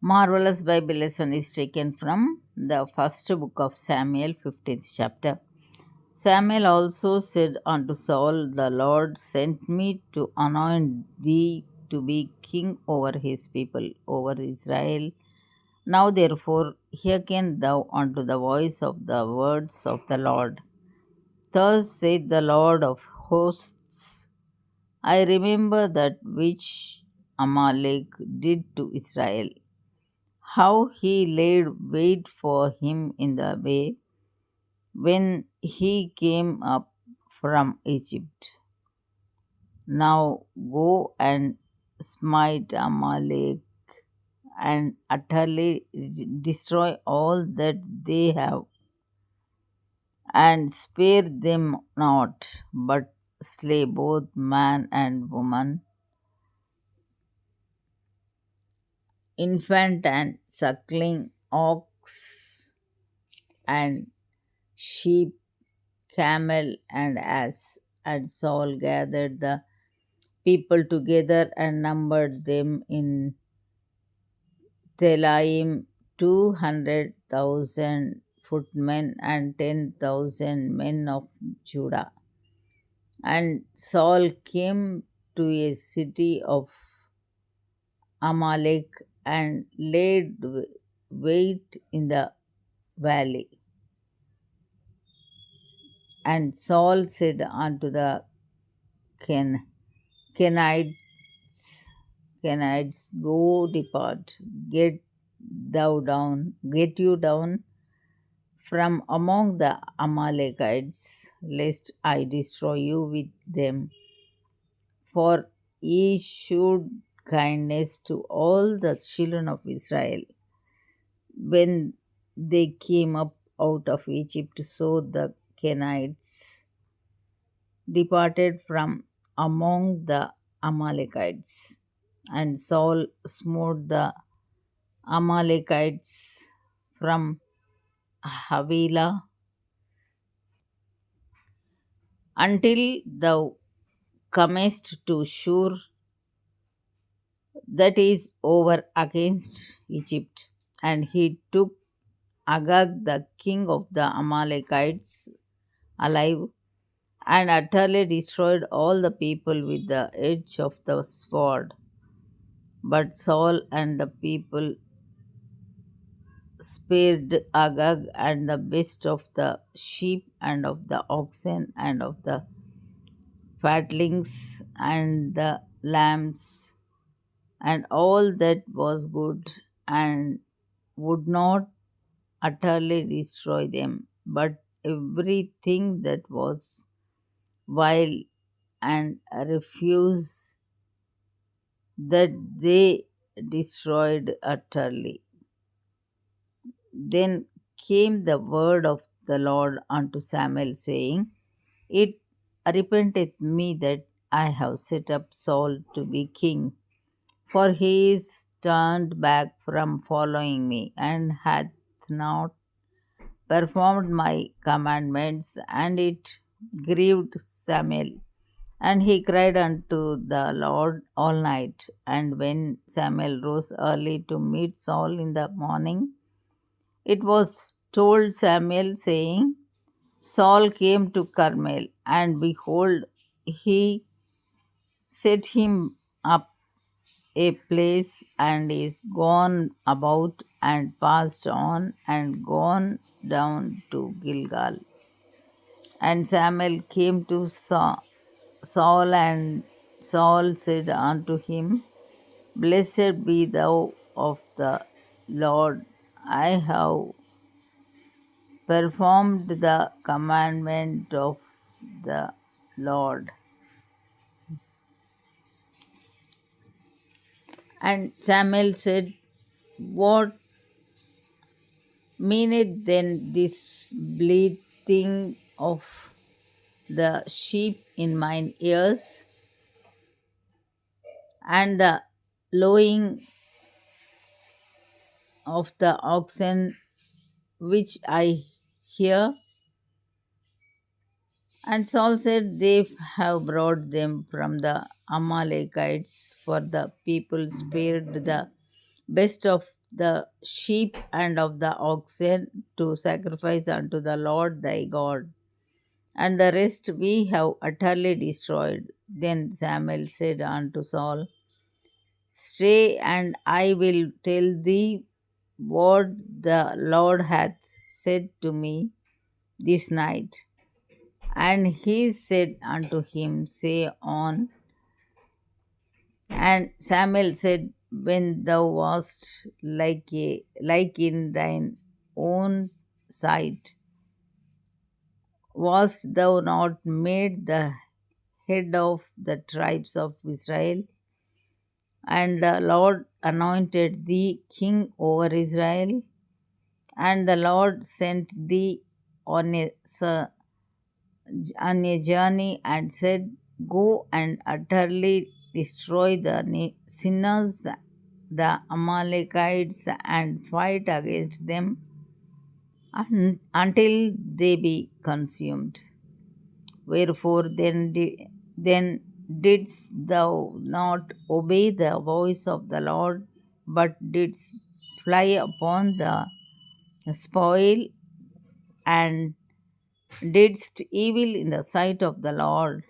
Marvelous Bible lesson is taken from the first book of Samuel, 15th chapter. Samuel also said unto Saul, The Lord sent me to anoint thee to be king over his people, over Israel. Now therefore hearken thou unto the voice of the words of the Lord. Thus saith the Lord of hosts, I remember that which Amalek did to Israel, how he laid wait for him in the way when he came up from Egypt. Now go and smite Amalek and utterly destroy all that they have, and spare them not, but slay both man and woman, infant and suckling, ox and sheep, camel and ass. And Saul gathered the people together and numbered them in Telaim 200,000 footmen and 10,000 men of Judah. And Saul came to a city of Amalek and laid wait in the valley. And Saul said unto the Ken, Kenites, Kenites, go depart, get you down from among the Amalekites, lest I destroy you with them. For ye shewed kindness to all the children of Israel when they came up out of Egypt. So the Kenites departed from among the Amalekites, and Saul smote the Amalekites from Havilah until thou comest to Shur, that is over against Egypt. And he took Agag, the king of the Amalekites, alive, and utterly destroyed all the people with the edge of the sword. But Saul and the people spared Agag and the best of the sheep and of the oxen and of the fatlings and the lambs and all that was good, and would not utterly destroy them, but everything that was vile and refuse that they destroyed utterly. Then came the word of the Lord unto Samuel, saying, It repenteth me that I have set up Saul to be king, for he is turned back from following me, and hath not performed my commandments. And it grieved Samuel. And he cried unto the Lord all night. And when Samuel rose early to meet Saul in the morning, it was told Samuel, saying, Saul came to Carmel, and behold, he set him up a place, and is gone about and passed on and gone down to Gilgal. And Samuel came to Saul, and Saul said unto him, Blessed be thou of the Lord, I have performed the commandment of the Lord. And Samuel said, What meaneth then this bleating of the sheep in mine ears, and the lowing of the oxen which I hear? And Saul said, They have brought them from the Amalekites, for the people spared the best of the sheep and of the oxen to sacrifice unto the Lord thy God, and the rest we have utterly destroyed. Then Samuel said unto Saul, Stay, and I will tell thee what the Lord hath said to me this night. And he said unto him, Say on. And Samuel said, When thou wast like in thine own sight, wast thou not made the head of the tribes of Israel? And the Lord anointed thee king over Israel, and the Lord sent thee on a journey and said, Go and utterly destroy the sinners, the Amalekites, and fight against them until they be consumed. Wherefore then didst thou not obey the voice of the Lord, but didst fly upon the spoil, and didst evil in the sight of the Lord?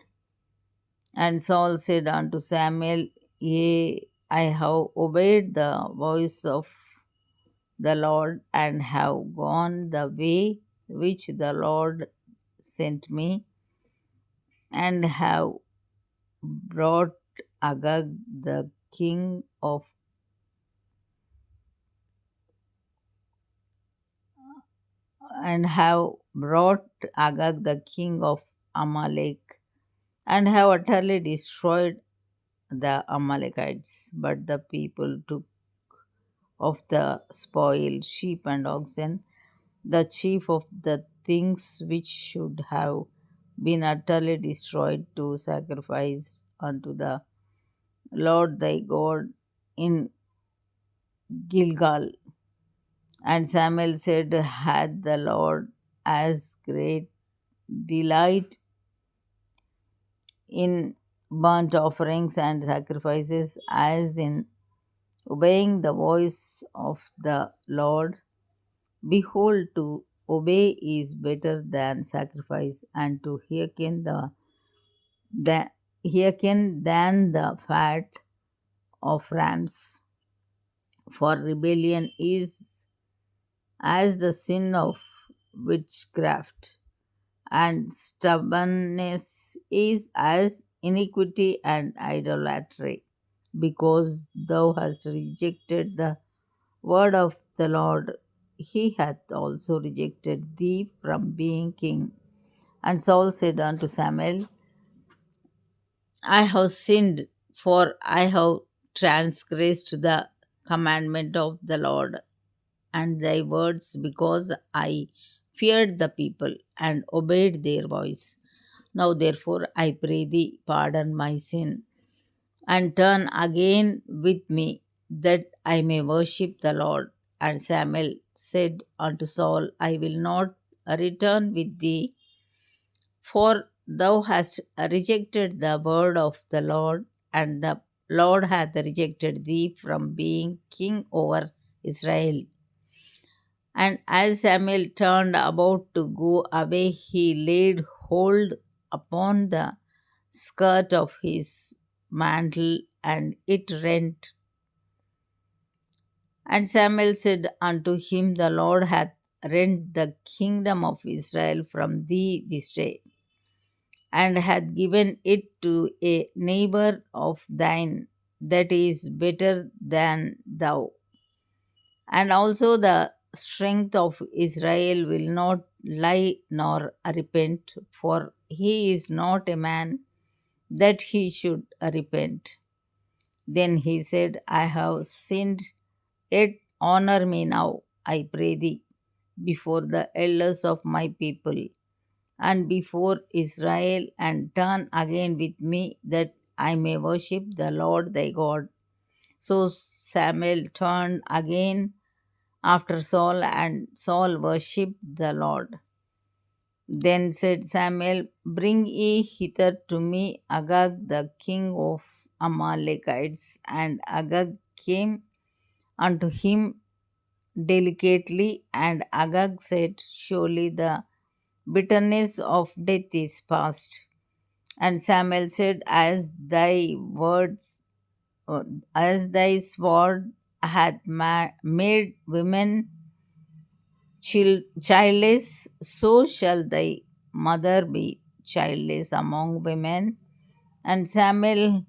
And Saul said unto Samuel, Yea, I have obeyed the voice of the Lord, and have gone the way which the Lord sent me, and have brought Agag the king of and have brought Agag the king of Amalek, and have utterly destroyed the Amalekites. But the people took of the spoil, sheep and oxen, the chief of the things which should have been utterly destroyed, to sacrifice unto the Lord thy God in Gilgal. And Samuel said, Had the Lord as great delight in burnt offerings and sacrifices as in obeying the voice of the Lord? Behold, to obey is better than sacrifice, and to the hearken than the fat of rams. For rebellion is as the sin of witchcraft, and stubbornness is as iniquity and idolatry. Because thou hast rejected the word of the Lord, he hath also rejected thee from being king. And Saul said unto Samuel, I have sinned, for I have transgressed the commandment of the Lord and thy words, because I feared the people and obeyed their voice. Now therefore I pray thee, pardon my sin, and turn again with me, that I may worship the Lord. And Samuel said unto Saul, I will not return with thee, for thou hast rejected the word of the Lord, and the Lord hath rejected thee from being king over Israel. And as Samuel turned about to go away, he laid hold upon the skirt of his mantle, and it rent. And Samuel said unto him, The Lord hath rent the kingdom of Israel from thee this day, and hath given it to a neighbor of thine that is better than thou. And also the strength of Israel will not lie nor repent, for he is not a man that he should repent. Then he said, I have sinned, yet honor me now, I pray thee, before the elders of my people and before Israel, and turn again with me, that I may worship the Lord thy God. So Samuel turned again after Saul, and Saul worshipped the Lord. Then said Samuel, Bring ye hither to me Agag the king of Amalekites. And Agag came unto him, delicately, and Agag said, surely the bitterness of death is past. And Samuel said, uh, as thy sword hath made women childless, so shall thy mother be childless among women. And Samuel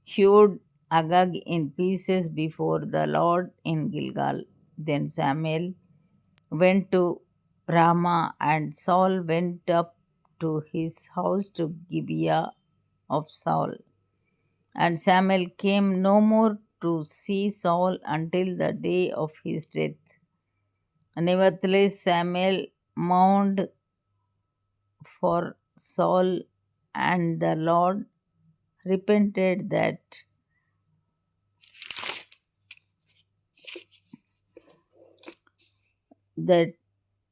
hewed Agag in pieces before the Lord in Gilgal. Then Samuel went to Ramah, and Saul went up to his house to Gibeah of Saul. And Samuel came no more to see Saul until the day of his death. Nevertheless, Samuel mourned for Saul, and the Lord repented that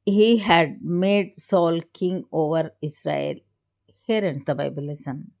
he had made Saul king over Israel. Here ends the Bible lesson.